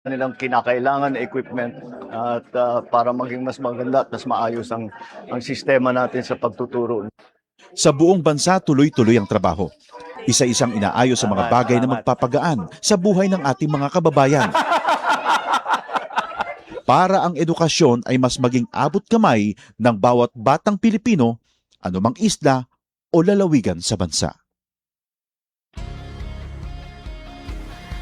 Kanilang kinakailangan na equipment at para maging mas maganda at mas maayos ang sistema natin sa pagtuturo. Sa buong bansa, tuloy-tuloy ang trabaho. Isa-isang inaayos sa mga bagay na magpapagaan sa buhay ng ating mga kababayan. Para ang edukasyon ay mas maging abot kamay ng bawat batang Pilipino, anumang isla o lalawigan sa bansa.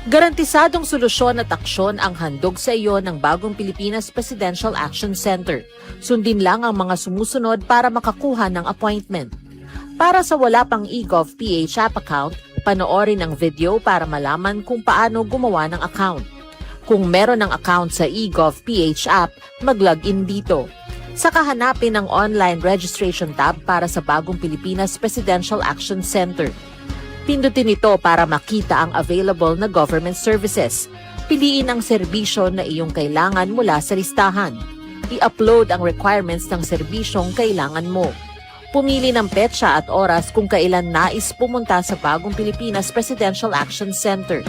Garantisadong solusyon at aksyon ang handog sa iyo ng Bagong Pilipinas Presidential Action Center. Sundin lang ang mga sumusunod para makakuha ng appointment. Para sa wala pang eGov.ph app account, panoorin ang video para malaman kung paano gumawa ng account. Kung meron ng account sa eGov.ph app, mag-login dito. Saka hanapin ang online registration tab para sa Bagong Pilipinas Presidential Action Center. Pindutin ito para makita ang available na government services. Piliin ang serbisyo na iyong kailangan mula sa listahan. I-upload ang requirements ng serbisyong kailangan mo. Pumili ng petsa at oras kung kailan nais pumunta sa Bagong Pilipinas Presidential Action Center.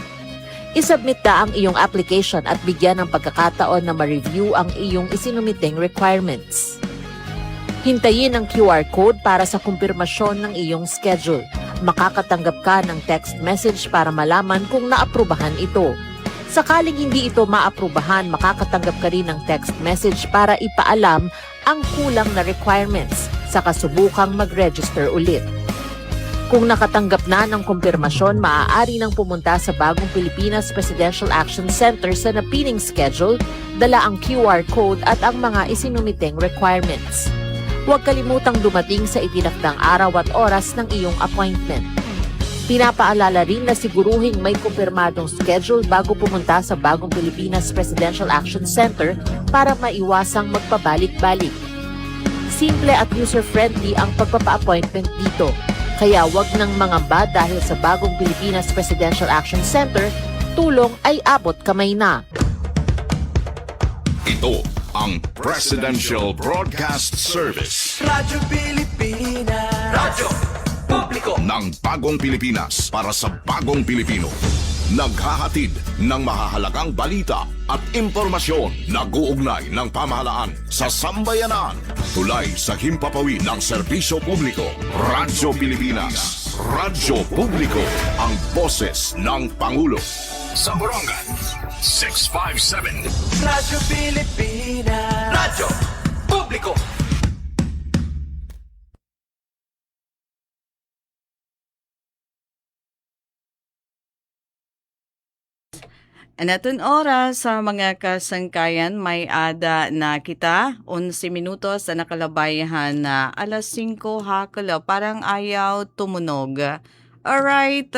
I-submit na ang iyong application at bigyan ng pagkakataon na ma-review ang iyong isinumiting requirements. Hintayin ang QR code para sa kumpirmasyon ng iyong schedule. Makakatanggap ka ng text message para malaman kung naaprubahan ito. Sakaling hindi ito maaprubahan, makakatanggap ka rin ng text message para ipaalam ang kulang na requirements sa kasubukang mag-register ulit. Kung nakatanggap na ng kumpirmasyon, maaari nang pumunta sa Bagong Pilipinas Presidential Action Center sa napiling schedule, dala ang QR code at ang mga isinumiting requirements. Huwag kalimutang dumating sa itinakdang araw at oras ng iyong appointment. Pinapaalala rin na siguruhing may kumpirmadong schedule bago pumunta sa Bagong Pilipinas Presidential Action Center para maiwasang magpabalik-balik. Simple at user-friendly ang pagpapa-appointment dito. Kaya huwag nang mangamba dahil sa Bagong Pilipinas Presidential Action Center, tulong ay abot kamay na. Ito ang Presidential Broadcast Service. Radyo Pilipinas. Radyo Publiko Ng Bagong Pilipinas para sa Bagong Pilipino. Naghahatid ng mahahalagang balita at impormasyon na guugnay ng pamahalaan sa sambayanan. Tulay sa himpapawid ng serbisyo publiko. Radyo Pilipinas. Radyo Publiko. Ang boses ng Pangulo. Sa Borongan, 657. Radyo Pilipinas. Radyo Publiko. Anatun oras sa mga kasangkayan may ada na kita 11 minutos na nakalabayan na alas 5 hakala parang ayaw tumunog. Alright.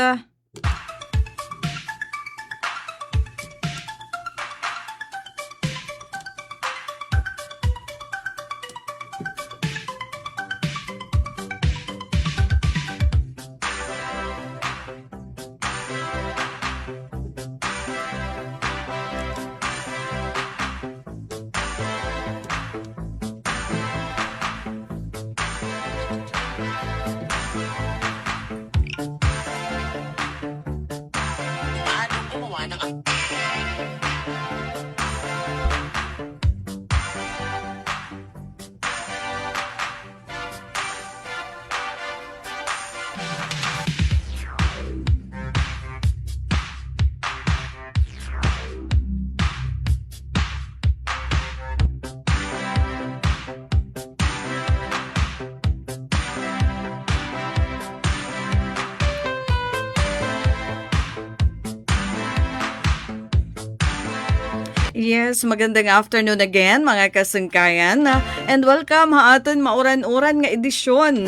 Yes, magandang afternoon again mga kasangkayan and welcome ha aton mauran-uran nga edisyon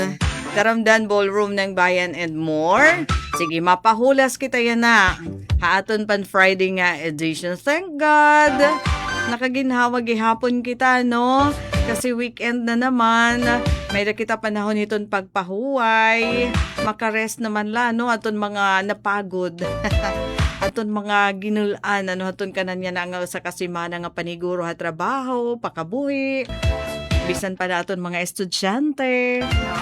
Karamdan Ballroom ng Bayan and more. Sige, mapahulas kita yan na ha aton pan Friday nga edition. Thank God nakaginhawa gihapon kita no kasi weekend na naman. May na kita panahon iton pagpahuway, makarest naman la no aton mga napagod. Aton mga ginulan, aton kanan niya na nga sa kasimana nga paniguro ha trabaho, pakabuhi, bisan pa na aton mga estudyante. No?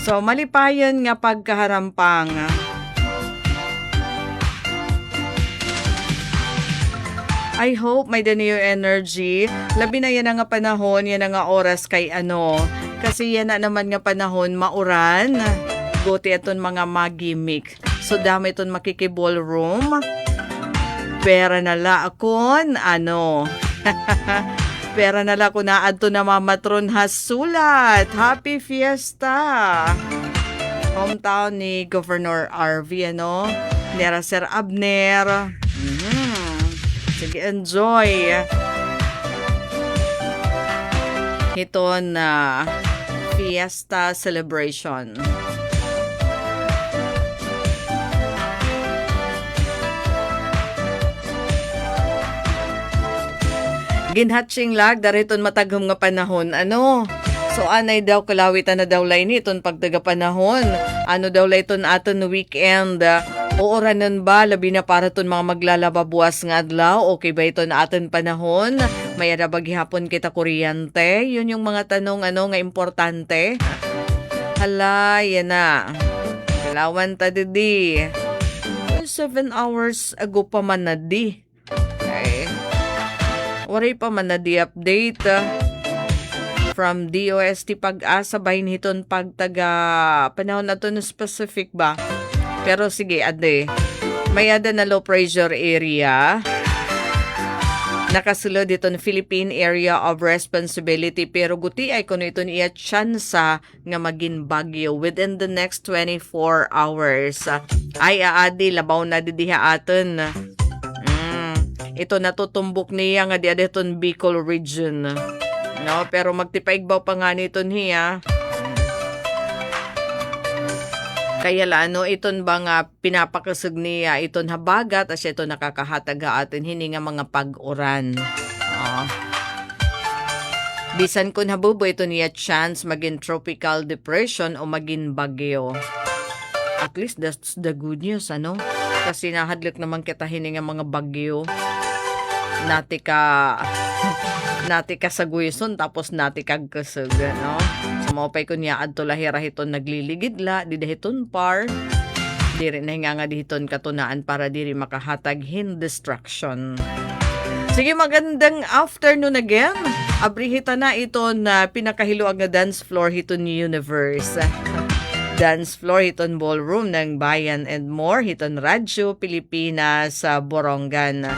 So, malipayan nga pagkaharampang I hope may new energy. Labi na yan nga panahon, yan nga oras kay ano. Kasi yan na naman nga panahon, mauran. Buti aton mga magimik. So dami iton makikiballroom. Pera nala akon, ano. Pera nala ko na adto na mamatron hasulat. Happy Fiesta! Hometown ni Governor RV, ano? Nera Sir Abner. Sige, enjoy. Ito na Fiesta celebration. Ginhatching lag, dariton mataghom nga panahon. Ano? So, anay daw kalawitan na daw lay ni iton pagtaga panahon. Ano daw lay iton aton weekend? Ooranan ba? Labi na para ton mga maglalaba buwas nga adlaw? Okay ba ito na aton panahon? May arabag hapon kita kuryente? Yun yung mga tanong ano nga importante. Hala, yan na. Kalawan ta di. 7 hours ago pa man na di. Okay. Waray pa man na di update. From DOST Pag-asa bahin hiton pagtaga panahon na to na specific ba? Pero sige, ade. May ada na low pressure area. Nakasulod ito ng Philippine Area of Responsibility. Pero guti ay kuno ito niya tsansa nga maging bagyo within the next 24 hours. Ay aadi, labaw na didiha aton. Ito natutumbok niya nga di adeton Bicol region. No, pero magtipaigbaw pa nga nito niya. Kaya lano, iton ba nga pinapakasag niya, iton habagat, as ito nakakahataga atin, hindi nga mga pag-uran. Bisan kung habubo, ito niya chance maging tropical depression o maging bagyo. At least that's the good news, ano? Kasi nahadlik naman kita hindi nga mga bagyo. Nati ka sa guison, tapos nati kag kasag, no? So, maupay ko niya, adto lahira hiton nagliligidla, di dahiton par, di rin na nga dihiton katunaan para di rin makahatag hin distraction. Sige, magandang afternoon again. Abrihita na ito na pinakahiluag na dance floor hiton universe. Dance floor hiton ballroom ng Bayan and More, hiton Radyo Pilipinas sa Borongan.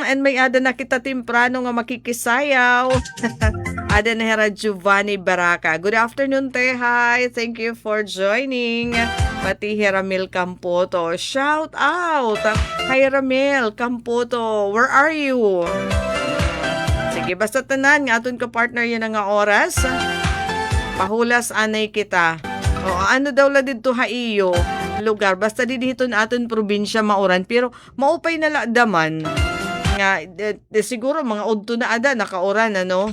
And may ada na kita temprano nga makikisayaw. Ada na hera Giovanni Baraka. Good afternoon, te. Hi. Thank you for joining. Pati Ramil Campoto. Shout out. Hi, Ramil Campoto. Where are you? Sige, basta tanan nga aton ka partner yan nga oras. Pahulas anay kita. O ano daw la dito ha iyo? Lugar basta diditon aton probinsya mauran pero maupay na ladaman nga siguro mga udto na ada nakauran ano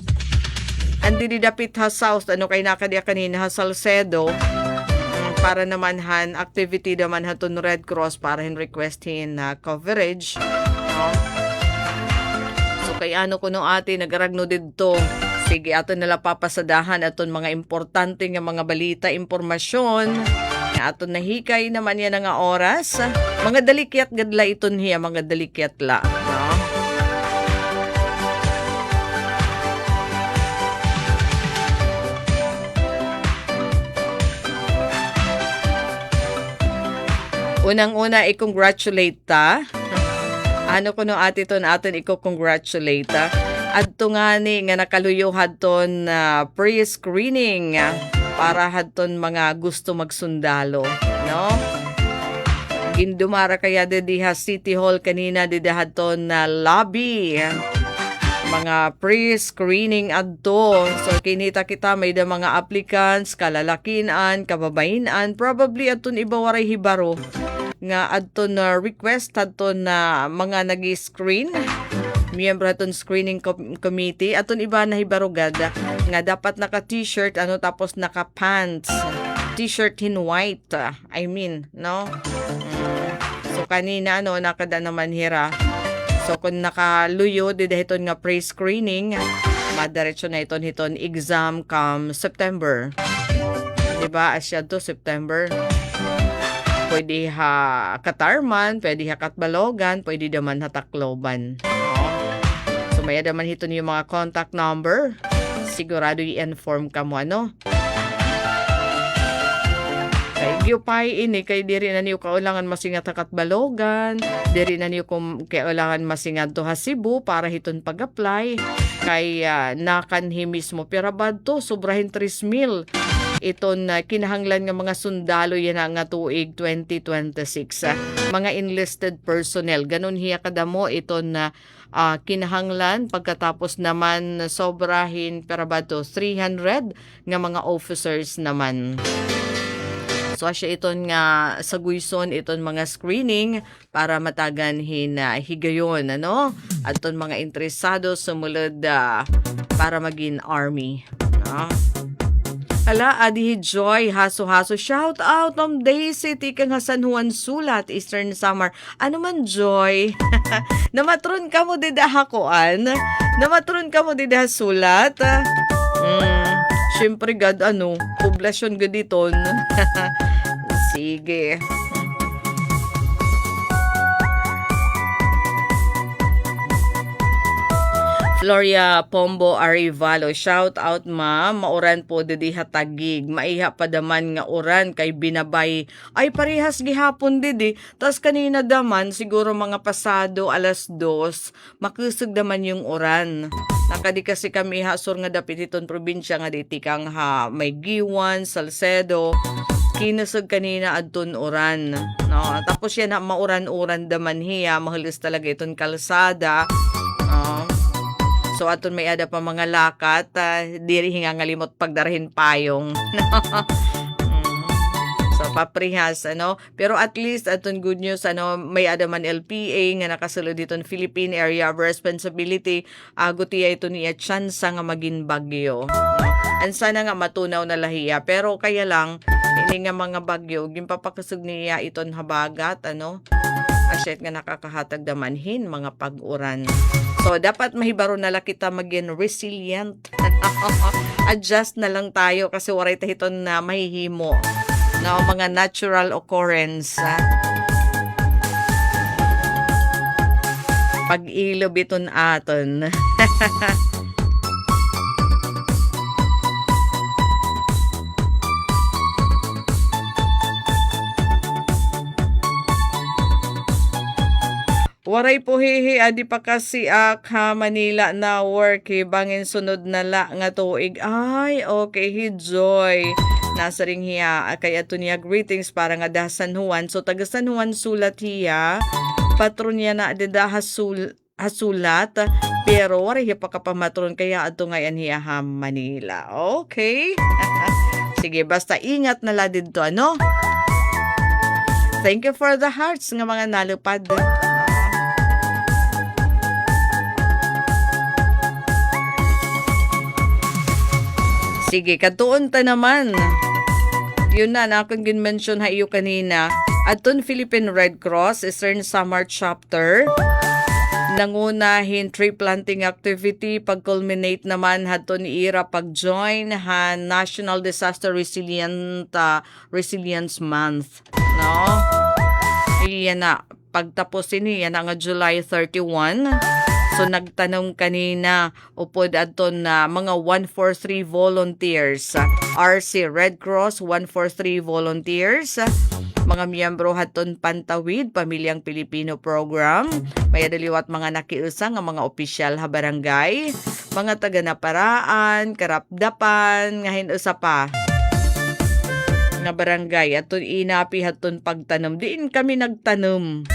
andi didapit ha south ano kay nakadiya kanina ha Salcedo para naman han activity naman haton Red Cross para hin requestin na coverage no? So kay ano kuno ati nagaragno didto. Sige, aton nala papasadahan aton mga importante nga mga balita, impormasyon. Aton nahikay naman yan nga oras. Mga dalikyat gadla iton hiya, mga dalikyat la. No? Unang-una, i-congratulate ta. Ano ko no ati ton aton i-congratulate ta. Adto nga ni nga nakaluyo hadton pre-screening para hadton mga gusto magsundalo, no? Gindumara kaya diha City Hall kanina diha hadton na lobby. Mga pre-screening adto. So kinita kita may da mga applicants, kalalakinan, kababainan, probably adton iba waray hibaro nga adton na request hadton na mga nagi-screen. Miyembro aton screening committee aton iba na hibarugad nga dapat naka t-shirt ano tapos naka pants t-shirt in white I mean no so kanina ano nakada naman hira so kung nakaluyo didahiton nga pre-screening madiretso na iton hiton exam come September diba asya to September pwede ha Katarman pwede ha Katbalogan pwede naman ha Tacloban. may adaman hito yung mga contact number. Sigurado i-inform ka mo, ano? Kay Gyupay ini, kay diri na niyo kaulangan masingat hakat Balogan, diri na niyo kung kailangan masingat to ha Cebu para hiton pag-apply. Kay nakanhi mismo pirabad to, sobrahin 3,000. Iton kinahanglan nga mga sundalo yan nga tuig 2026. Mga enlisted personnel, ganun hiya kadamo iton na kinahanglan. Pagkatapos naman sobrahin pirabad to 300 nga mga officers naman. So siya iton nga sa Guison iton mga screening para matagan higayon, ano? At iton mga interesado sumulod para maging army. Hala, Adi Joy, haso-haso, shout out om Daisy, tika nga San Juan Sulat, Eastern Samar. Ano man, Joy? Namatron ka mo dida hakuan? Namatron ka mo dida sulat? Siyempre, God, poblasyon gaditon. Sige. Floria Pombo Arivalo, shout out ma'am, mauran po didi hatagig, maiha pa daman nga uran kay binabay, ay parehas gihapon didi, tas kanina daman siguro mga pasado 2:00, makusog daman yung uran. Nakadi kasi kami hasor nga dapit iton probinsya nga diti kang may Giwan, Salcedo, kinusog kanina adton uran. No, tapos yan mauran-uran daman hiya, mahalis talaga iton kalsada. So aton may ada pa mga lakat, diri hinga ngalimot pagdarahin payong. So paprihas, pero at least aton good news, may ada man LPA nga nakasulod diton Philippine Area of Responsibility, gutiya ito niya chance nga maging bagyo. And sana nga matunaw na lahiya, pero kaya lang ini nga mga bagyo gimpapakasug niya iton habagat, asyet nga nakakahatag damanhin mga pag-uran. So, dapat mahibaro na lang kita maging resilient. Adjust na lang tayo kasi waray tahiton na mahihimo na mga natural occurrence. Pag-ilob iton aton. Waray po hihi, adi pa kasi Manila na work, bangin sunod na la nga tuig. Ay, okay, Joy. Nasa ring hiya, kaya ito niya greetings para nga da San Juan. So, taga San Juan sulat hiya, patron niya na adida hasulat, pero waray hiya pa kapamatron, kaya ato ngayon hiya Manila. Okay? Sige, basta ingat na la dito, Thank you for the hearts nga mga nalupad. Sige, katuon ta naman. Yun na akong gin-mention ha iyo kanina. Aton Philippine Red Cross, Eastern Samar Chapter. Nangunahin tree planting activity. Pag-culminate naman haton ira pag-join National Disaster Resilience Month. Iyan na. Pagtapos yan nga July 31. So nagtanong kanina upod aton na mga 143 volunteers. RC Red Cross 143 volunteers. Mga miyembro haton Pantawid Pamilyang Pilipino Program. May adaliwat mga nakiusa nga mga opisyal ha barangay, mga taga naparaan, karapdapan, ngahin usa pa nga barangay aton inapi haton pagtanom. Diin kami nagtanom.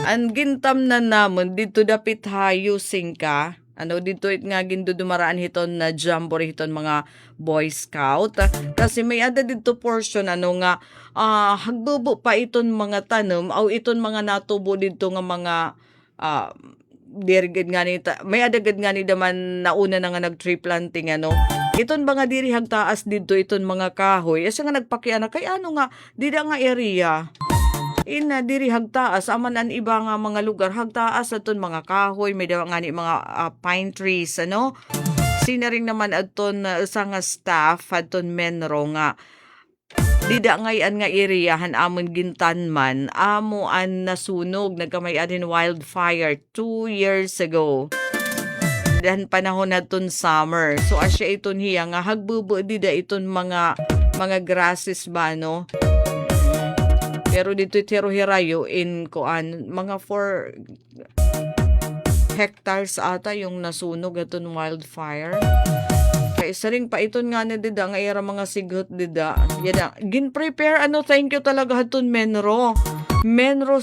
Ang gintam na namon dito dapit hayusing ka. Dito nga gindudumaraan hiton na jamboree hiton mga Boy Scout. Kasi may ada dito portion nga hagbubo pa iton mga tanom aw iton mga natubo dito nga mga dirigid nga ni may adagad nga ni daman nauna na nga nag-tree planting iton mga diri hagtaas dito iton mga kahoy asa nga nagpakiana kay nga dida nga area ina diri hagtaas aman an iba nga mga lugar hagtaas aton mga kahoy may daw nga ni mga pine trees sinaring naman adton sa nga staff adton menro nga Dida ngayon nga iriyahan amon gintanman, amo an nasunog, nagkamay din wildfire 2 years ago. Dan panahon na ton summer. So asya iton hiya nga hagbubo dida iton mga grasses ba no. Pero dito tiro hirayo in kuan mga 4 hectares ata yung nasunog aton wildfire. Kay saring pa iton nga ni dida nga ira mga sigot dida. Yada gin prepare thank you talaga haton Menro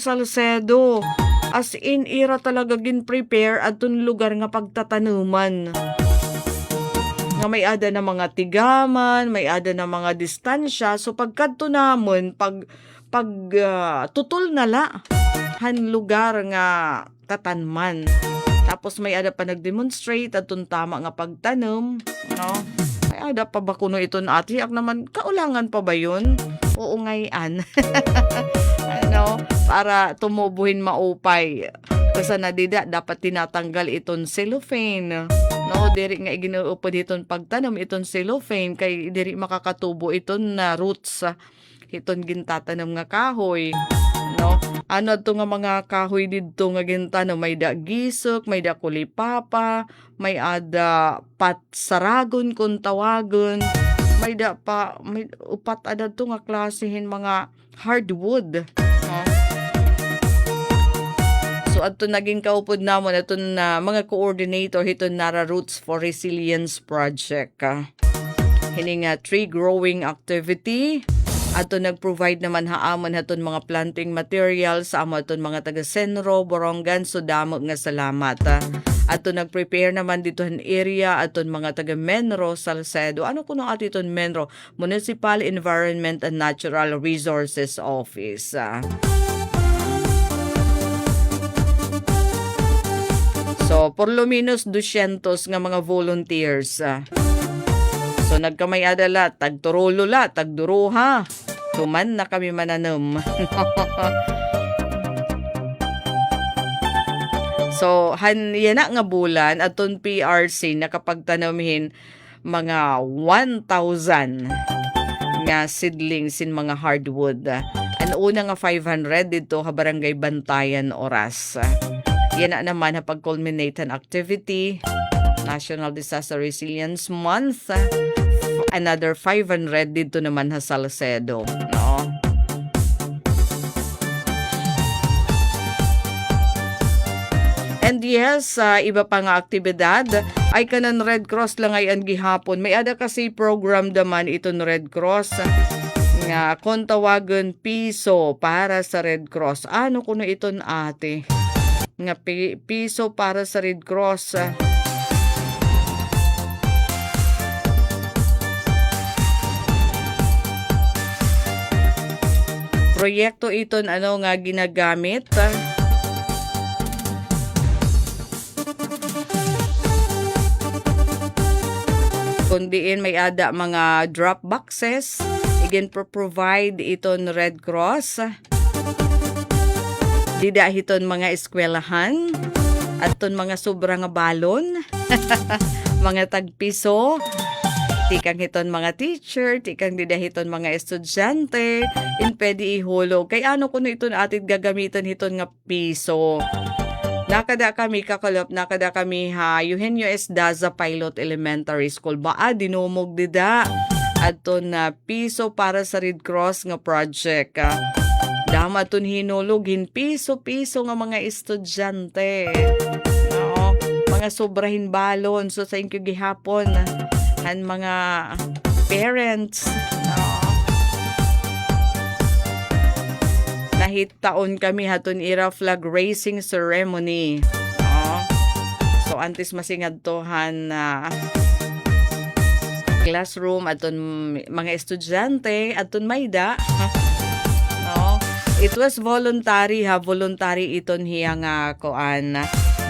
Salcedo. As in, ira talaga gin-prepare atong lugar nga pagtatanuman. Nga may ada na mga tigaman, may ada na mga distansya. So, pagkadto namon, tutol na la, han lugar nga tatanman. Tapos may ada pa nag-demonstrate atong tama nga pagtanom. No? May ada pa ba kuno iton ati? Ak naman, kaulangan pa ba yun? Oo ngayon. Para tumubuhin maupay. Kasi nadida, dapat tinatanggal iton cellophane. No, diri nga iginuupod iton pagtanom iton cellophane kay diri makakatubo iton na roots. Iton gintatanam nga kahoy. No, ano to nga mga kahoy didto nga gintanom, may da gisok, may da kulipapa, may ada patsaragon kung tawagon. May da pa, may upat ada to nga klasihin mga hardwood. So ato naging kaupod namon aton mga coordinator hiton Nara Roots for Resilience Project. Hining tree growing activity. Ato nag-provide naman haamon haton mga planting materials sa amo aton mga taga Senro, Borongan, so damo nga salamat. Ato nag-prepare naman dito ang area aton mga taga Menro Salcedo. Ano kuno atiton Menro? Municipal Environment and Natural Resources Office. So, por lo menos 200 nga mga volunteers. So, nagkamay adala, tagturulo la, tagduruha. Tuman na kami mananam. So, yan na nga bulan, aton PRC, nakapagtanamhin mga 1,000 nga seedlings in mga hardwood. Ang una nga 500 dito, Barangay Bantayan, Oras. Yan na naman na pag-culminate ang activity, National Disaster Resilience Month, another 500 dito naman sa Salcedo. No? And yes, iba pa nga aktibidad, ay kanan Red Cross lang ay ang gihapon. May ada kasi program naman iton Red Cross, nga kung tawagan piso para sa Red Cross. Ano kuno iton ate? Nga piso para sa Red Cross. Proyekto iton nga ginagamit. Kundiin may ada mga drop boxes. Again, provide iton Red Cross. Dida hiton mga eskwelahan, aton mga sobrang balon, mga tagpiso, tikang hiton mga teacher, tikang dida hiton mga estudyante, in pwede ihulog. Kay ano kuno iton atin gagamitan hiton nga piso. Nakada kami Eugenio S. Daza Pilot Elementary School. Dinumog dida aton na piso para sa Red Cross nga project. Dama ton hinulugin piso-piso nga mga estudyante. No? Mga sobrahin balon. So thank you gihapon and mga parents. No? Nahitaon kami haton ira flag raising ceremony. No? So antes masingadtohan classroom aton mga estudyante aton mayda. It was voluntary iton hiya nga koan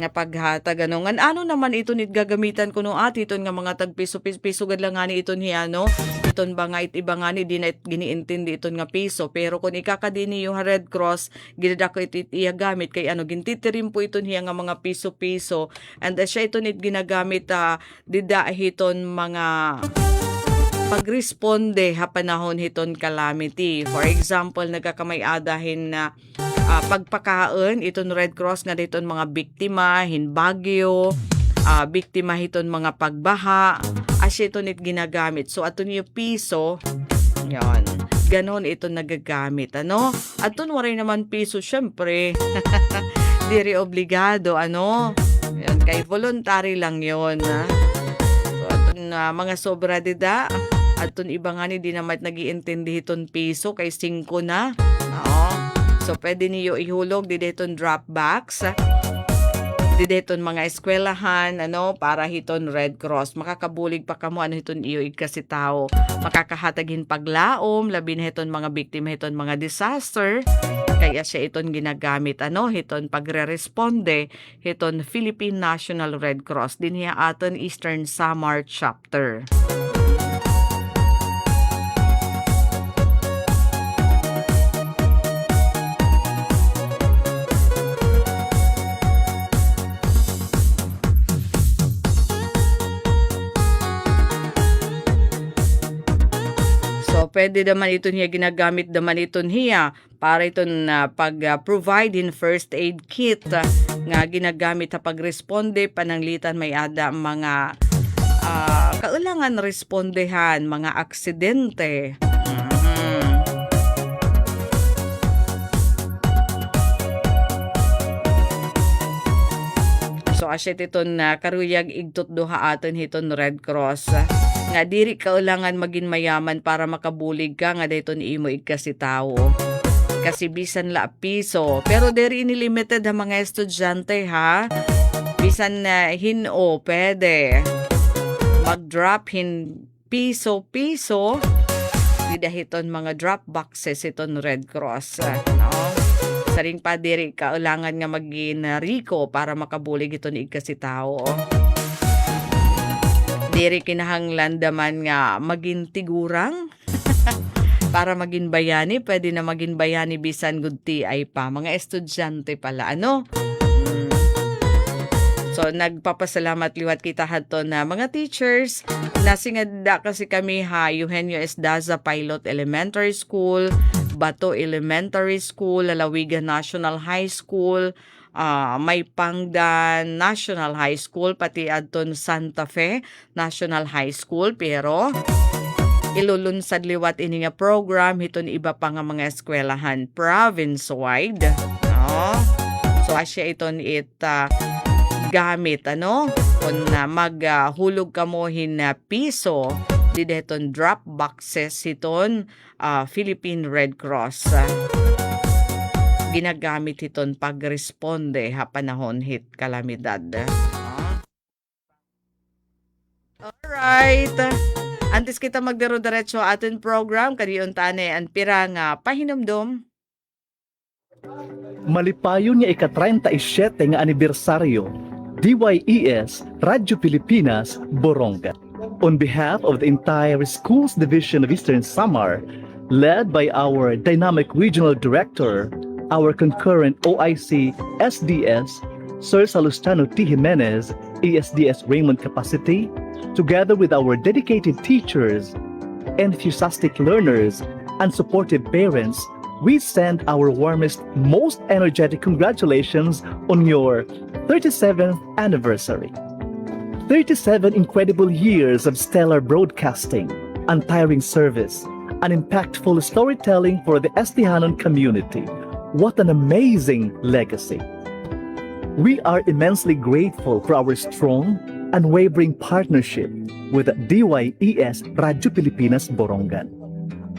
nga paghatag nga ano naman iton gagamitan kuno iton nga mga tagpiso gad lang ani iton hiya no. Iton ba nga iba nga ni di na giniintindi iton nga piso, pero kung ikakadini yung Red Cross ginadako iya gamit kay gintitirim po iton hiya nga mga piso-piso, and siya iton ginagamit dida hiton mga pagresponde ha panahon hiton calamity. For example, nagkakamay-adahin na pagpakaon iton Red Cross nga diton mga biktima hin bagyo, biktima hiton mga pagbaha, asya iton it ginagamit. So aton yung piso, yan, ganon ito nagagamit, ano? Aton waray naman piso, syempre, diri obligado, ano? Yan, kay voluntary lang yon, ha? So aton mga sobra dida, aton iba nga ni di naman nag-iintindi hiton piso, kay 5 na, oo. So pwede niyo ihulog di deton dropbacks, di deton mga eskwelahan, ano, para hiton Red Cross. Makakabulig pa kamo ano hiton iyo kasi tao. Makakahatagin paglaom, labi na hiton mga biktima hiton mga disaster. Kaya siya iton ginagamit, ano, hiton pagre-responde, hiton Philippine National Red Cross. Din hiya aton Eastern Samar Chapter. So, pwede naman ito niya ginagamit naman ito niya para ito pag-provide in first aid kit nga ginagamit sa pagresponde pananglitan may ada mga kailangan respondehan, mga aksidente. So, asyet iton karuyag igtot duha aton hiton Red Cross. Nga diri kailangan maging mayaman para makabulig ka nga dayton imo igkasi tao. Kasi bisan la piso. Pero diri ini limited ha mga estudyante ha. Bisan na hino pwede. Mag-drop hin piso-piso. Didahiton mga drop boxes iton Red Cross. No? Saring pa diri kailangan nga maging riko para makabulig iton igkasi tao. Diri kinahanglan daman nga maging tigurang para maging bayani, pwede na maging bayani bisan good ay pa mga estudyante pala, ano? So nagpapasalamat liwat kita hadto na mga teachers nasingada kasi kami ha Eugenio S. Daza Pilot Elementary School, Bato Elementary School, Lalawigan National High School, may Pangdan National High School, pati adton Santa Fe National High School, pero ilulunsad liwat ini nga program hiton iba pa nga mga eskwelahan province-wide, no? So asya iton gamit, ano, kung maghulog kamo hin piso di deton drop boxes hiton Philippine Red Cross. Ginagamit hiton pagresponde ha panahon hit kalamidad. Alright. Antes kita magdiro-diretso aton program kadiyon tane ang pirang pahinumdom. Malipayon niya ika-37 nga anibersaryo, DYES Radyo Pilipinas, Borongan. On behalf of the entire Schools Division of Eastern Samar, led by our dynamic regional director, our concurrent OIC SDS, Sir Salustano T. Jimenez, ESDS Raymond Capacity, together with our dedicated teachers, enthusiastic learners, and supportive parents, we send our warmest, most energetic congratulations on your 37th anniversary. 37 incredible years of stellar broadcasting, untiring service, and impactful storytelling for the Estihanon community. What an amazing legacy. We are immensely grateful for our strong, unwavering partnership with DYES Radyo Pilipinas Borongan.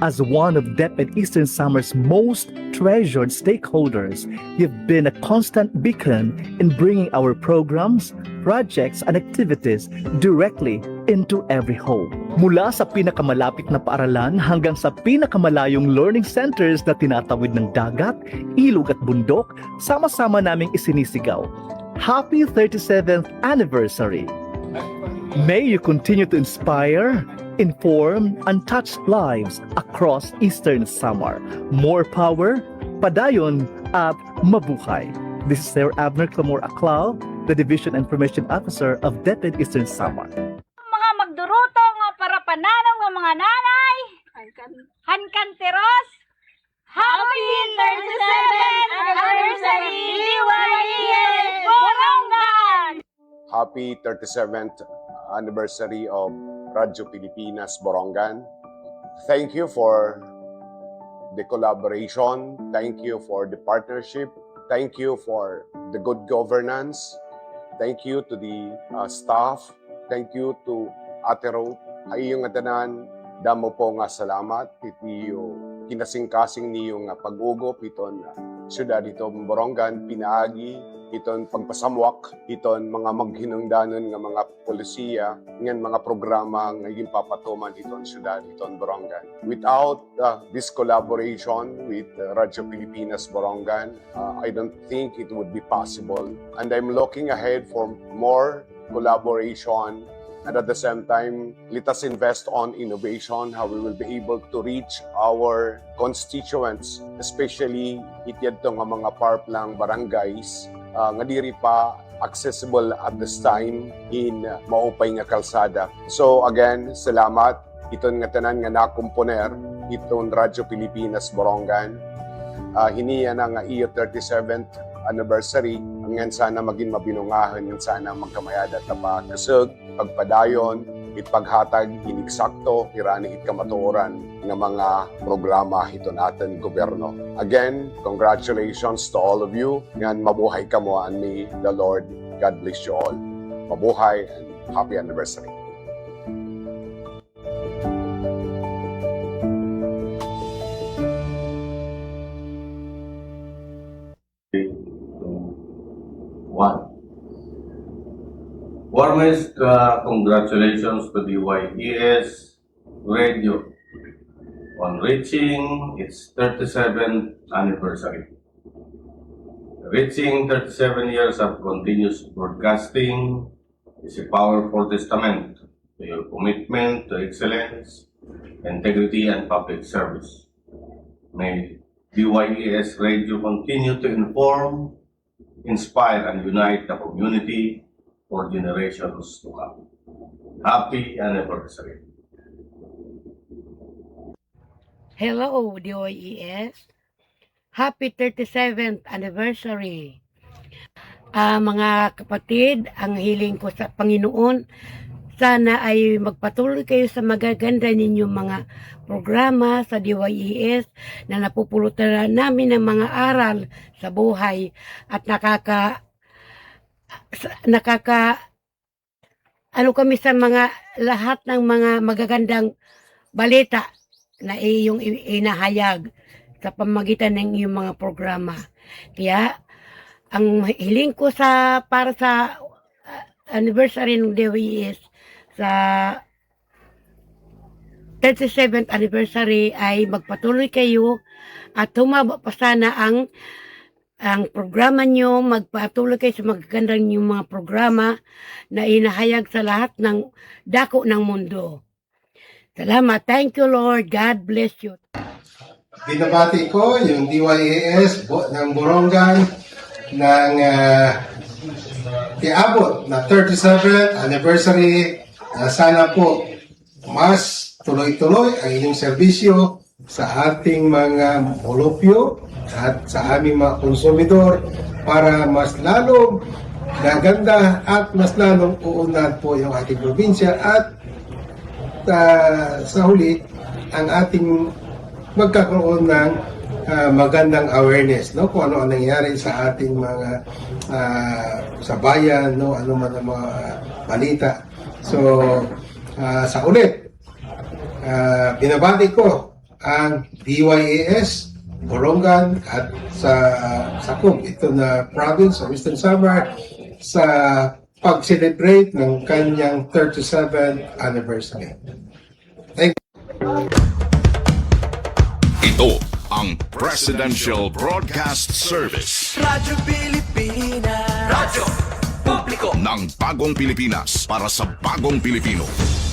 As one of DepEd Eastern Samar's most treasured stakeholders, you've been a constant beacon in bringing our programs, projects, and activities directly into every home. Mula sa pinakamalapit na paaralan hanggang sa pinakamalayong learning centers na tinatawid ng dagat, ilog at bundok, sama-sama naming isinisigaw. Happy 37th anniversary! May you continue to inspire, inform, and touch lives across Eastern Samar. More power, padayon, at mabuhay. This is Sir Abner Clamor Aclao, the Division Information Officer of DepEd Eastern Samar. Mga magduruto nga para pananaw nga mga Hankanteros, Happy 37th Anniversary DYES Borongan! Happy 37th anniversary of Radyo Pilipinas Borongan. Thank you for the collaboration. Thank you for the partnership. Thank you for the good governance. Thank you to the staff. Thank you to Ate Ruth. Ay yung tanan, damo po nga salamat. Itiyo kinasing-kasing niyo nga pag-ugop iton syudad ito Borongan, pinaagi iton pagpasamwak, iton mga maghinungdanon nga mga polisiya, ngan mga programa nga papatuman iton syudad iton Borongan. Without this collaboration with Radyo Pilipinas Borongan, I don't think it would be possible. And I'm looking ahead for more collaboration. And at the same time, let us invest on innovation, how we will be able to reach our constituents, especially ityadto nga mga parplang barangays, nga diri pa accessible at this time in maupay nga kalsada. So again, salamat. Iton nga tanan nga nakomponer, iton Radyo Pilipinas Borongan. Hiniya na nga iyo 37th anniversary, ngan sana maging mabinungahan, ngan sana magkamayada tapa kasug, pagpadayon, itpaghatag, iniksakto, irani itkamatuoran ng mga programa ito natin gobyerno. Again, congratulations to all of you. Ngan mabuhay ka mo and may the Lord God bless you all. Mabuhay and happy anniversary. Warmest congratulations to the YES Radio on reaching its 37th anniversary. Reaching 37 years of continuous broadcasting is a powerful testament to your commitment to excellence, integrity, and public service. May the YES Radio continue to inform, inspire, and unite the community for generations to come. Happy anniversary. Hello, DYES. Happy 37th anniversary. Mga kapatid, ang hiling ko sa Panginoon, sana ay magpatuloy kayo sa magaganda ninyong mga programa sa DYES na napupulutan namin ng mga aral sa buhay at kami sa mga lahat ng mga magagandang balita na iyong inahayag sa pamagitan ng iyong mga programa. Kaya ang hiling ko para sa anniversary ng DYES sa 37th anniversary ay magpatuloy kayo at humaba pa sana ang programa nyo, magpatuloy kayo sa magagandang yung mga programa na inahayag sa lahat ng dako ng mundo. Salamat. Thank you, Lord. God bless you. Binabati ko yung DYES ng Borongan ng iabot na 37th anniversary. Sana po mas tuloy-tuloy ang inyong serbisyo sa ating mga molopyo at sa aming mga konsumidor para mas lalong gaganda at mas lalong uunlad po yung ating probinsya at sa huli ang ating magkakaroon ng magandang awareness, no, kung ano ang nangyayari sa ating mga sa bayan, no, ano man ang mga balita. So sa ulit, binabati ko ang DYES Borongan at sa sakop ito na province of Eastern Samar sa pag-celebrate ng kanyang 37th anniversary. Thank you. Ito ang Presidential Broadcast Service. Radyo Pilipinas. Radyo Publiko. Ng bagong Pilipinas para sa bagong Pilipino.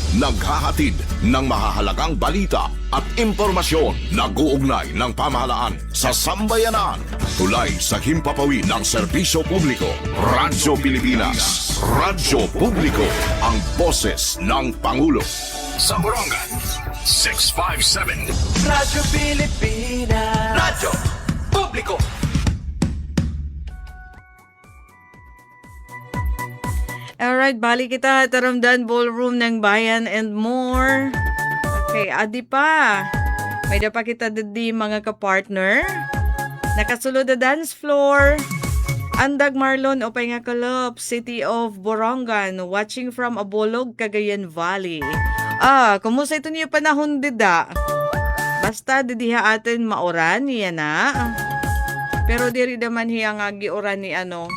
Naghahatid ng mahahalagang balita at impormasyon na guugnay ng pamahalaan sa sambayanan. Tulay sa himpapawid ng serbisyo publiko. Radyo Pilipinas. Radyo Publiko. Ang boses ng Pangulo. Sa Borongan, 657. Radyo Pilipinas. Radyo Publiko. Alright, balik kita Taramdan Ballroom ng Bayan and more. Okay, adi pa. May pa kita di mga kapartner. Nakasulod na dance floor. Andag Marlon Opay nga Kalop, City of Borongan, watching from Abolog, Cagayan Valley. Kumusta ito niyo panahon dida? Basta didiha atin mauran, yan na. Pero diri naman hiya nga giuran ni ano,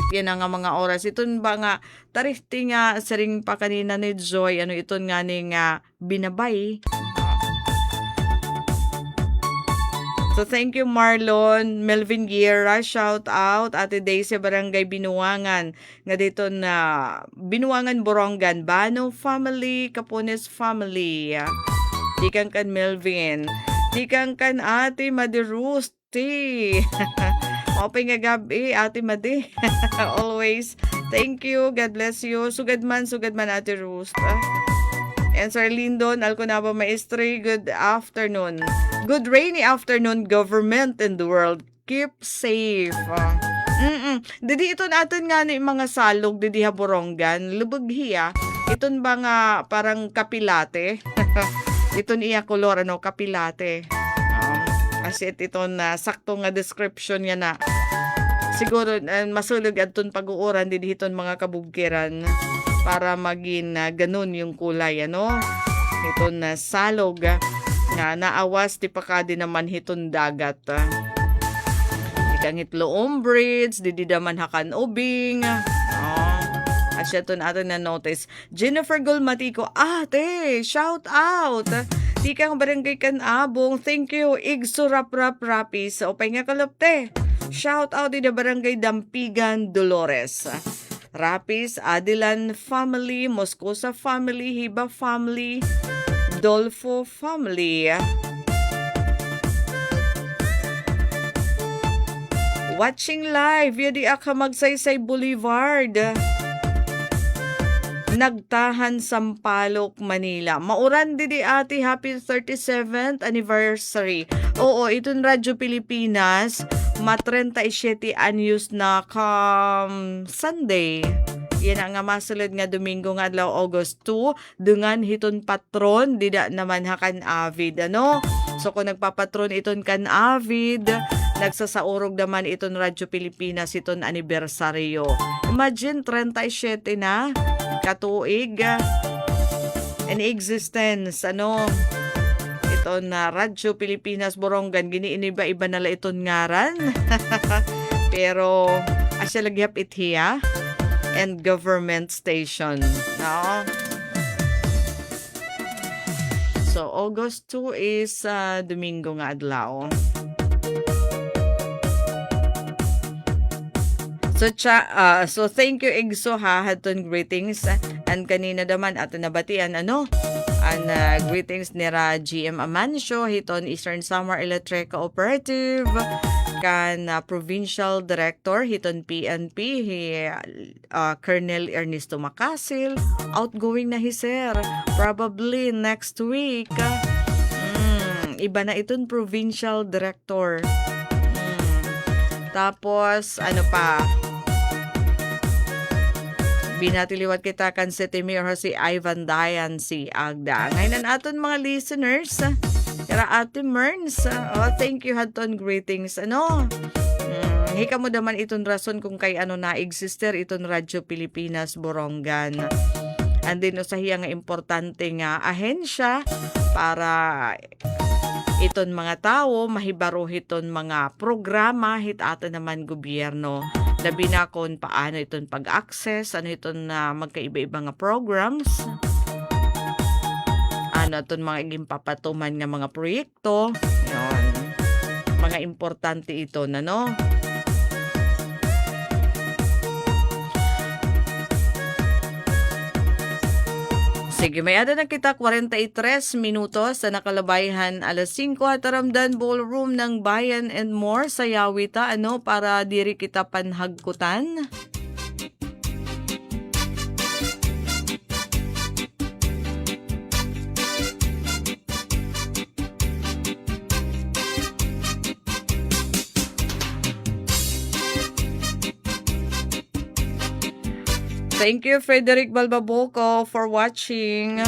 yan nga mga oras. Iton ba nga, tarihti nga, saring pa kanina ni Joy, ano iton nga ni nga binabay. So thank you Marlon, Melvin Guerra, shout out, Ate Daisy Barangay Binuangan, nga dito na Binuangan Borongan, Bano family, Capones family. Tikang kan Melvin, tikang kan Ate Madirusti. Mapay nga gabi, Ate Madi. Always. Thank you. God bless you. Sugad man, Ate Rust. And Sir Lindon, Alconaba Maestre, good afternoon. Good rainy afternoon, government and the world. Keep safe. Didi ito natin nga ni mga salog, didi ha Borongan, lubog hiya. Iton ba nga parang kapilate? Iton iya kolor, ano, kapilate. Kasi ito na sakto nga description niya na. Siguro masulog aton pag-uuran didi hiton mga kabugkiran para maging ganun yung kulay, ano? Hiton na salog nga naawas ti pakadi naman hiton dagat. Ikang hitloom bridge, didi daman hakan ubing. Asya to natin na notice. Jennifer Gulmatico, ate, shout out. Tikang barangay Kanabong, thank you. Igso rap rapis. O nga kalapte. Shout out din na barangay Dampigan, Dolores. Rapis, Adilan family, Moscosa family, Hiba family, Dolfo family. Watching live, yadi aka Magsaysay Boulevard. Nagtahan Sampaloc, Manila. Mauran di ati, happy 37th anniversary. Oo, itong Radyo Pilipinas, 37 anyos na Sunday. Yan ang masulod nga Domingo nga adlaw August 2, dungan hiton patron, dida naman hakan avid, ano? So kung nagpapatron iton kan avid, nagsasaurog naman iton Radyo Pilipinas iton anibersaryo. Imagine 37 na katuig in existence, ano? Iton na Radyo Pilipinas Borongan, giniiniba-iba nala iton ngaran. Pero asya lagyap ithiya and government station, no? So August 2 is Domingo nga adlaw. So thank you Igso ha, haton greetings and kanina naman ato nabatian ano and greetings nira GM Amancio hiton Eastern Samar Electric Cooperative kan Provincial Director hiton PNP Colonel Ernesto Macasil, outgoing na sir, probably next week. Iba na iton Provincial Director. Tapos ano pa, binatiliwat kita kan si Timir si Ivan Dayan si Agda. Ngayon aton mga listeners, kara Ate Merns, thank you haton greetings, ano? Hika mo naman iton rason kung kay ano na exister iton Radyo Pilipinas Borongan. Andin sa hiya nga importante nga ahensya para iton mga tao mahibaro hiton mga programa hit ato naman gobyerno. Labi na kung paano iton pag-access, ano iton na magkaiba-iba nga programs, ano iton mga igimpapatuman nga mga proyekto, yun. Mga importante ito na, no? Sige, may ada na kita 43 minutos sa nakalabayhan alas 5 at Taramdan Ballroom ng Bayan and more sa Yawita, ano, para diri kita panhagkutan. Thank you, Frederick Balbaboco, for watching.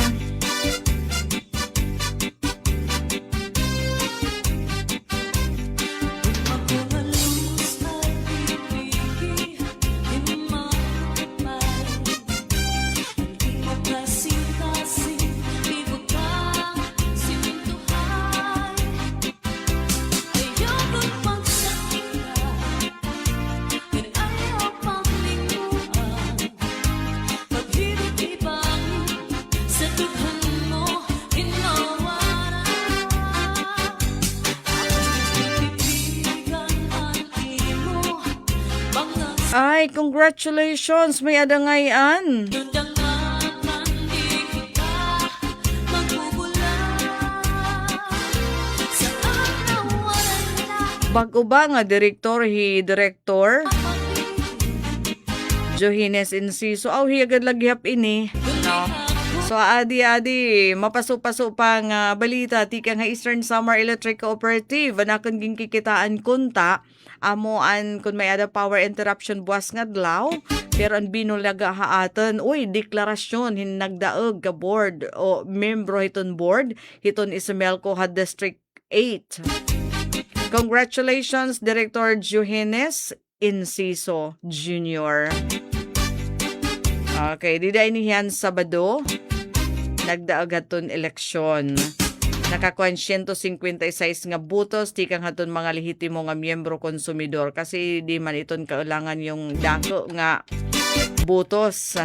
Ay, congratulations! May adangayan! Bago ba nga direktor Johannes Enciso, hiyagad lagyap ini. No? So, adi mapaso-paso pa nga balita, tika nga Eastern Samar Electric Cooperative, anakan ging kikitaan kunta, amoan kung may ada power interruption buwas nga adlaw, pero ang binulaga haatan, deklarasyon hinagdaog ka board o membro hiton board, hiton Isamelco ha District 8. Congratulations, Director Johannes Enciso Jr. Okay, di dahil niyan Sabado, nagdaog haton eleksyon. Nakakuan 156 nga butos, di kang haton mga lehitimo nga miyembro konsumidor kasi di man iton kailangan yung dako nga butos.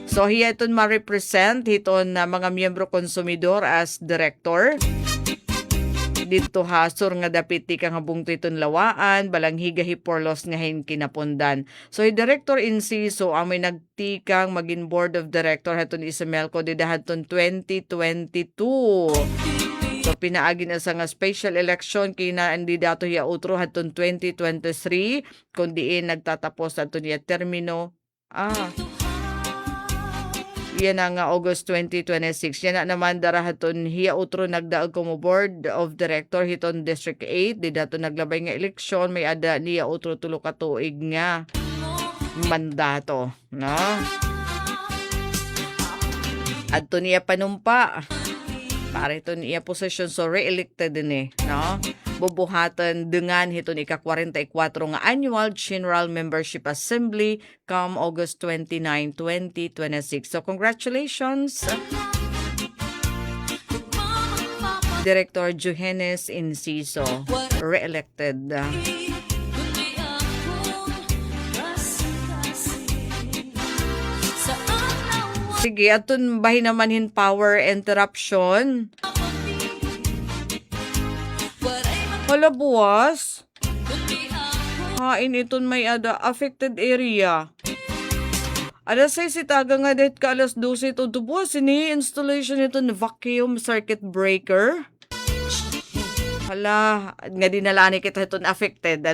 So, hiya iton ma-represent hiton na mga miyembro konsumidor as director. Dito hasor nga dapit ti kang habungto iton lawaan, balang higahi porlos nga hin kinapundan. So, Director Enciso, amoy nagtikang maging board of director haton Isamelco di dahaton 2022. So, pinaagin asa nga special election kina andi dato hiya utro haton 2023 kundi nagtatapos haton hiya termino. Yan na nga August 2026. Yan na naman darahaton hiya utro nagdaog como board of director hiton District 8. Di dato naglabay nga eleksyon. May ada niya utro tulo ka tuig nga mandato. No? Adto niya panumpa. Para ito niya posisyon. So re-elected din no? Bubuhatan dengan hiton ika-44 nga Annual General Membership Assembly come August 29, 2026. So, congratulations, Director Johannes Enciso, re-elected. Sige, atun bahin naman hin power interruption. Hala buwas. Hain iton may ada affected area. Ada say sitaga nga dahit ka alas 12 ito buwas. Ini installation iton vacuum circuit breaker. Hala, nga dinalani kita iton affected.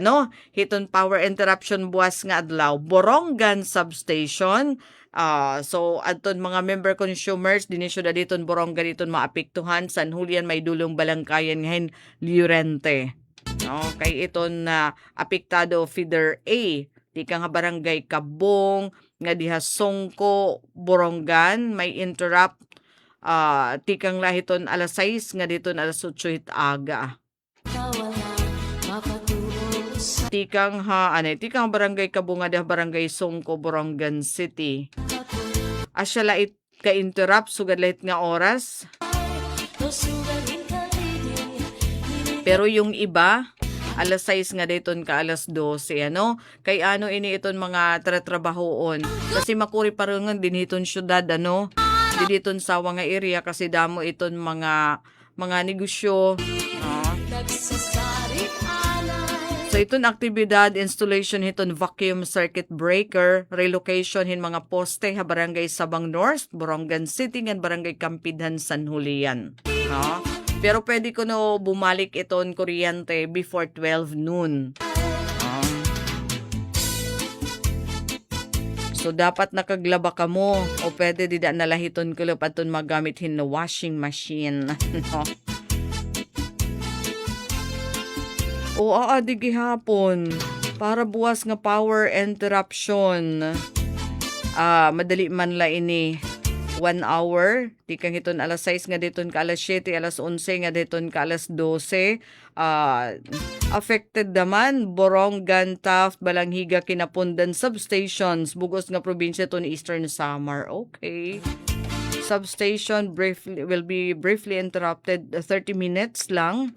Hiton power interruption buwas nga adlaw. Borongan substation. So adton mga member consumers dinisyo da diton Boronga diton maapektuhan San Julian may dulong balangkayan ngayon Llorente. Kay iton na apektado feeder A di ka nga barangay Kabong nga diha Songko Borongan may interrupt tikang lahiton alas 6 nga diton alas 8 hit aga. Tikang barangay Kabungada, barangay Songko, Borongan City. Asya lait ka-interrupt, sugad lait nga oras. Pero yung iba, alas 6 nga dayton ka alas 12, Kay ini iton mga trabahoon. Kasi makuri parangan din iton syudad, Diton sa nga area kasi damo iton mga negosyo. So iton aktibidad, installation hiton vacuum circuit breaker, relocation hin mga poste ha barangay Sabang North, Borongan City, ngan barangay Kampidhan, San Julian. Pero pwede ko bumalik iton kuryente before 12 noon. So dapat nakaglaba ka mo o pwede dida nalahiton ko aton magamit hin na washing machine. O di gihapon para buwas nga power interruption. madali man la ini 1 hour, di kang iton alas 6 nga diton ka alas 7, alas 11 nga diton ka alas 12. Affected naman Borongan, Taft, Balanghiga, Kinapundan substations, bugos nga probinsya to ni Eastern Samar. Okay. Substation will be briefly interrupted 30 minutes lang.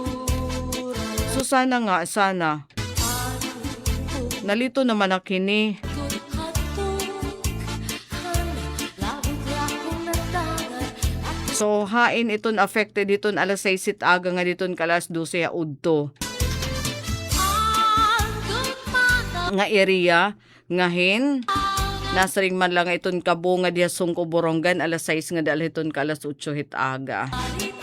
So sana nalito naman na kini. So hain iton affected iton alas 6 aga nga diton kalas 12 udto. Nga area ngahin nasaring man lang iton kabo nga diha Sungko Borongan alas 6 nga daliton kalas 8 hit aga.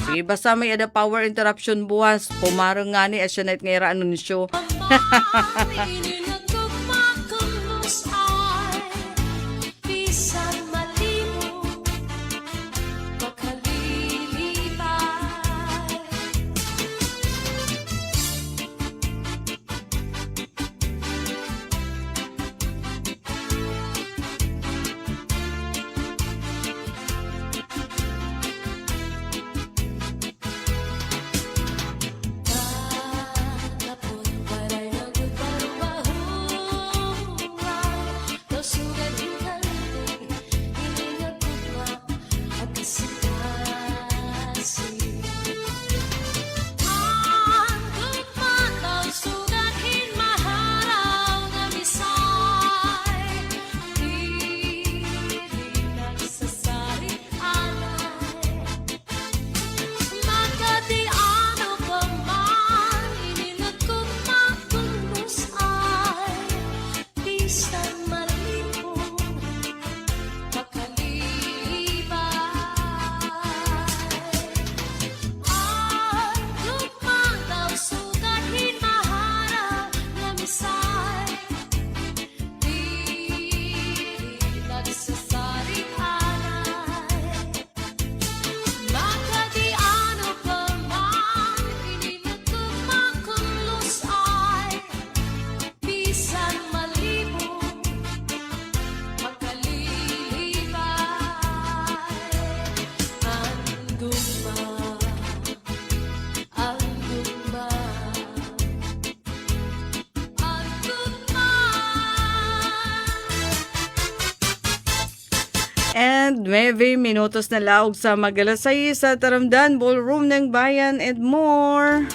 Sige, basta may ada power interruption buwas, pumarang nga ni asya night nga iraan nun show. And 9 minutos na laog sa magalasay sa Taramdan Ballroom ng Bayan and more.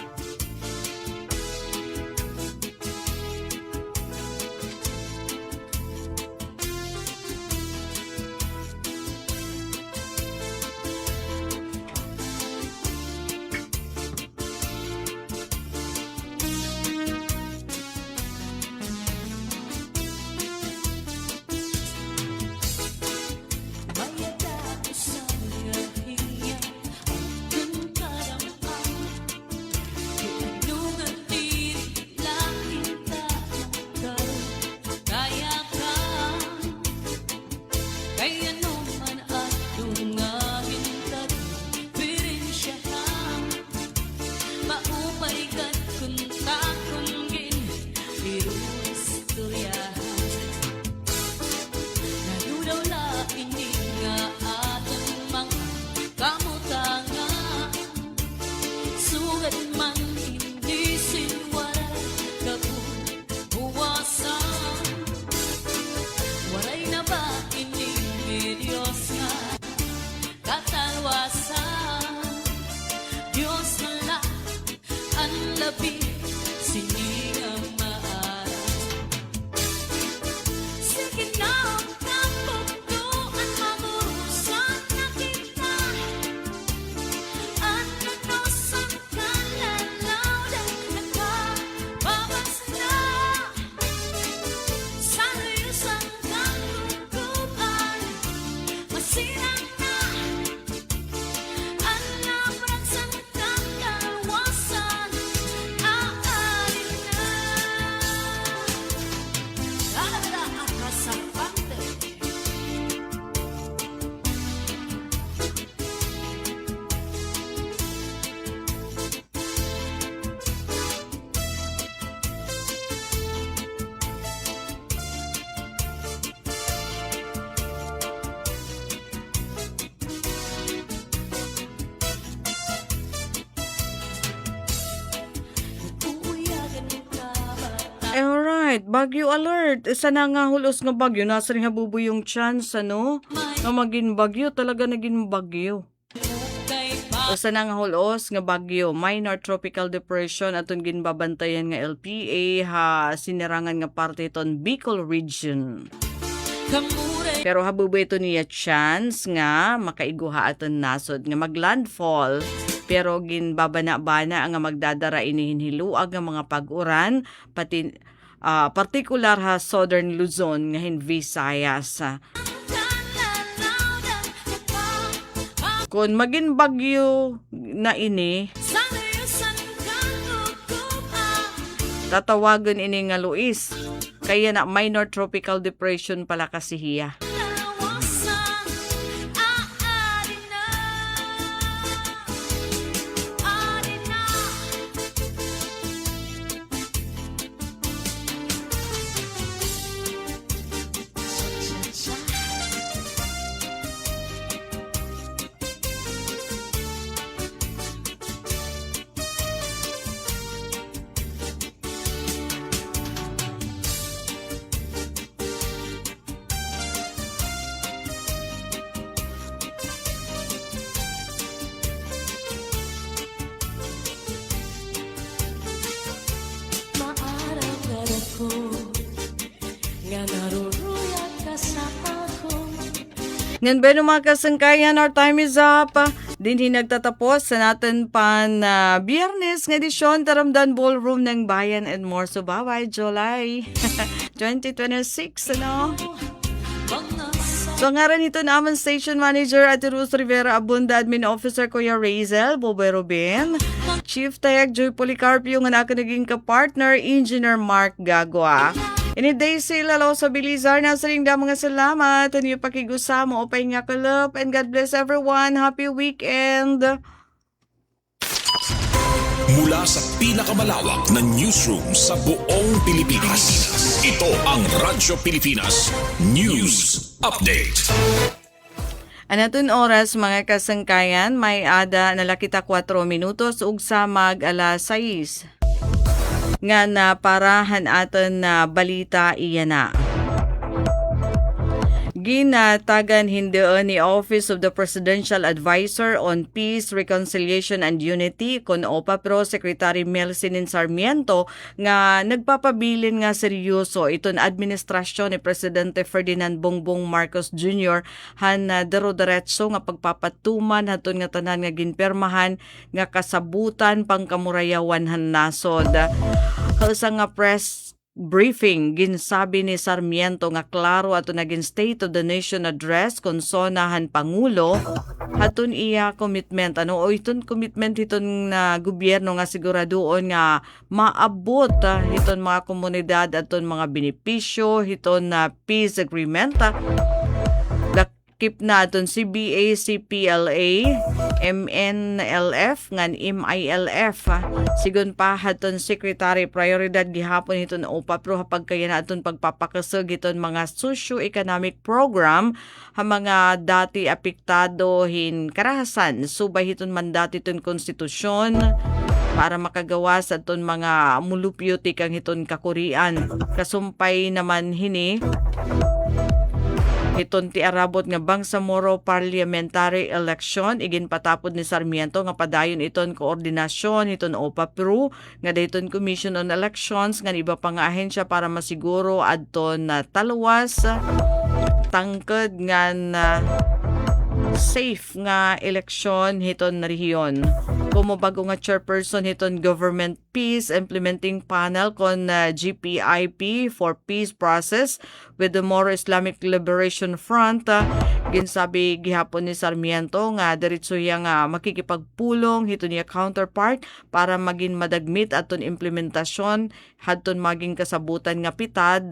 Alright, bagyo alert. Isa na nga hulos nga bagyo. Nasa rin habubo yung chance, ano? Nga maging bagyo, talaga naging bagyo. Isa na nga hulos nga bagyo. Minor tropical depression atong ginbabantayan nga LPA ha sinirangan nga parte iton Bicol region. Pero habubo ito niya chance nga makaiguha aton nasod nga maglandfall. Pero ginbabana-bana nga magdadara inihinhiluag nga mga pag-uran pati particular ha Southern Luzon nga hin Visayas. Kung maging bagyo na ini, tatawagan ini nga Luis. Kaya na minor tropical depression pala kasi hiya. Ngayon ba mga kasangkayan, our time is up. Dinhi nagtatapos sa natin pan Biyernes ng edisyon Taramdan Ballroom ng Bayan and More. So bye-bye, July 2026, ano? So nga rin ito naman Station Manager at Ruz Rivera Abunda, Admin Officer Kuya Razel, Boboy Ruben, Chief Tayag Joy Policarpio, nga naging ka-partner, Engineer Mark Gagwa. Ini Daisy Lalo sa Bilizar na sa ring mga salamat. Ano yung pakigusamo o pahinga kalap. And God bless everyone. Happy weekend. Mula sa pinakamalawak na newsroom sa buong Pilipinas. Ito ang Radyo Pilipinas News Update. Anatun oras mga kasangkayan, may ada nalakita 4 minutos ug sa mag alas 6. Nga na parahan aton na balita iyan na. Ginatagan hindoon ni Office of the Presidential Advisor on Peace, Reconciliation and Unity kon OPA Pro Secretary Melcinin Sarmiento nga nagpapabilin nga seryoso iton administrasyon ni Presidente Ferdinand Bongbong Marcos Jr. han dero-diretso nga pagpapatuman haton nga tanan nga ginpermahan nga kasabutan pangkamurayawan han nasod. Sa nga press briefing, ginsabi ni Sarmiento nga klaro ato naging State of the Nation address kon sonahan Pangulo hatun iya commitment o iton commitment iton na gobyerno nga siguraduon nga maabot iton mga komunidad aton mga benepisyo hiton na peace agreement dakip na aton CBA, CPLA, MNLF ngan MILF sigon pa haton secretary prioridad gihapon iton OPA Pro hapag kaya na aton pagpapakasag iton mga socio-economic program ha mga dati apektado hin karahasan subay iton mandat iton konstitusyon para makagawas aton mga mulupyo tikang iton kakurian kasumpay naman hini iton ti arabot nga Bangsamoro parliamentary election igin patapod ni Sarmiento nga padayon iton koordinasyon iton OPA Pro nga dayton Commission on Elections nga iba pang ahensya para masiguro adton na taluwas tangked nga safe nga eleksyon hiton na rehiyon. Como bago nga chairperson hiton Government Peace Implementing Panel kon GPIP for Peace Process with the Moro Islamic Liberation Front. Ginsabi gihapon ni Sarmiento nga diretso iya nga makikipagpulong hiton niya counterpart para maging madagmit aton implementasyon hadton maging kasabutan nga pitad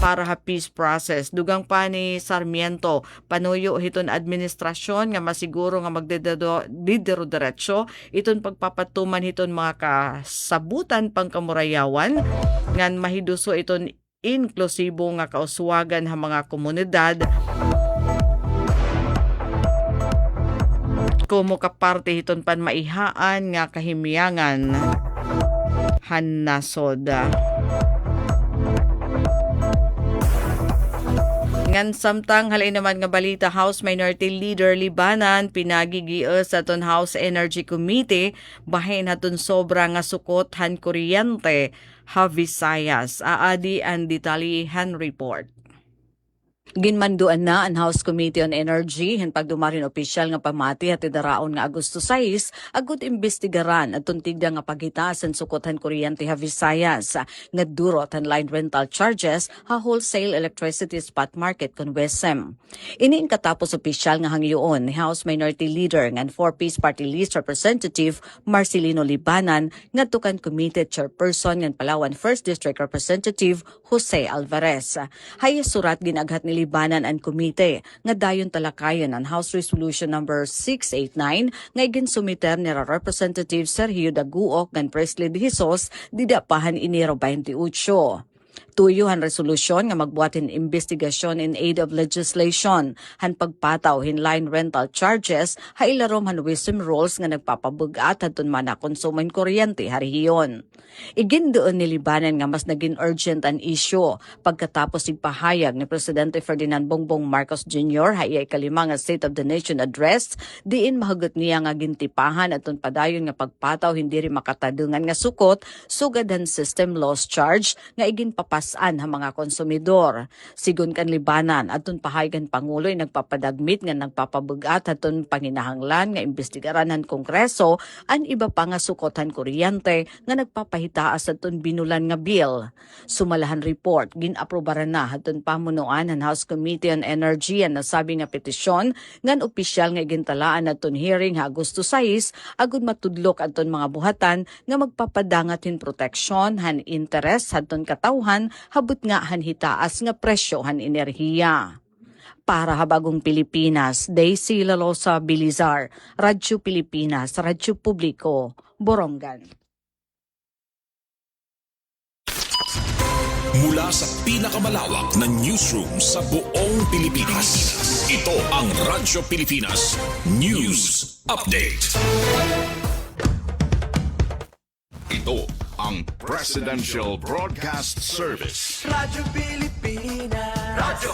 para ha peace process. Dugang pa ni Sarmiento panuyo hiton administrasyon nga masiguro nga magdedero diretso iton pagpapatuman hiton mga kasabutan pangkamurayawan ngan mahiduso iton inklusibo nga kauswagan ha mga komunidad kumo kaparte hiton pan maihaan nga kahimiyangan han nasod. Ngan samtang halin naman nga balita, House Minority Leader Libanan pinagigio sa ton House Energy Committee bahin hatun sobra nga sukot han kuryente ha Visayas. Aadi ang detalyihan report. Ginmanduan na ang House Committee on Energy hin pagdumarin opisyal nga pamati at idaraon nga Agosto 6 agud imbestigaran at tuntigda nga paghitasan sukotan kuryente ha Visayas nga durot ang line rental charges ha wholesale electricity spot market kon WESM. Iniin katapos opisyal nga hangyoon ni House Minority Leader ngan 4-piece party list representative Marcelino Libanan nga tukan committee chairperson ngan Palawan 1st District Representative Jose Alvarez. Hayas surat ginaghat ni Libanan ang komite nga dayon talakayan ang House Resolution number 689 nga ginsumiter ni Representative Sergio Daguok ngan Presley de Jesus didapahan Enero 28. Tuyuhan resolusyon nga magbuhatin investigasyon in aid of legislation han pagpataw hin line rental charges ha ilarom han wisdom rules nga nagpapabugat hadton man na konsumen kuryente harihiyon. Igindoon ni Libanan nga mas naging urgent an issue pagkatapos igpahayag ni Presidente Ferdinand Bongbong Marcos Jr. ha iyay kalima nga State of the Nation address diin mahagot niya nga gintipahan aton padayon nga pagpataw hindi rin makatadungan nga sukot sugad han system loss charge nga iginpapasan ha mga konsumidor. Sigun kan Libanan aton pahayagan Pangulo ay nagpapadagmit nga nagpapabugat aton panginahanglan nga imbestigaran han Kongreso an iba pa nga sukotan kuryente nga nagpapahitaas aton binulan nga bill. Sumalahan report ginaprobaran na aton pamunuan han House Committee on Energy ang nasabi nga petisyon ngan opisyal nga igintalaan aton hearing ha Agosto 6 agud matudlok aton mga buhatan nga magpapadangat hin proteksyon han interes aton katawhan habut nga han hitaas nga presyo han enerhiya. Para habagong Pilipinas, Daisy Lalosa Bilizar, Radyo Pilipinas, Radyo Publiko, Borongan. Mula sa pinakamalawak na newsroom sa buong Pilipinas, ito ang Radyo Pilipinas News Update. Ito ang Presidential Broadcast Service Radyo Pilipinas. Radyo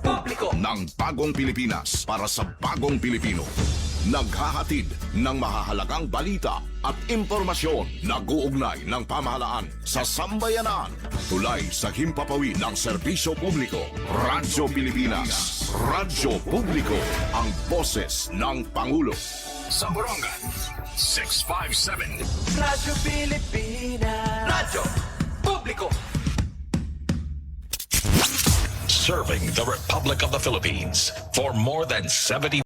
Publiko. ng Bagong Pilipinas para sa Bagong Pilipino. Naghahatid ng mahahalagang balita at impormasyon na guugnay ng pamahalaan sa sambayanan. Tulay sa himpapawid ng serbisyo publiko. Radyo Pilipinas. Radyo Publiko. Ang boses ng Pangulo. Sa Borongan, 657. Radyo Pilipinas. Radyo Publiko. Serving the Republic of the Philippines for more than 70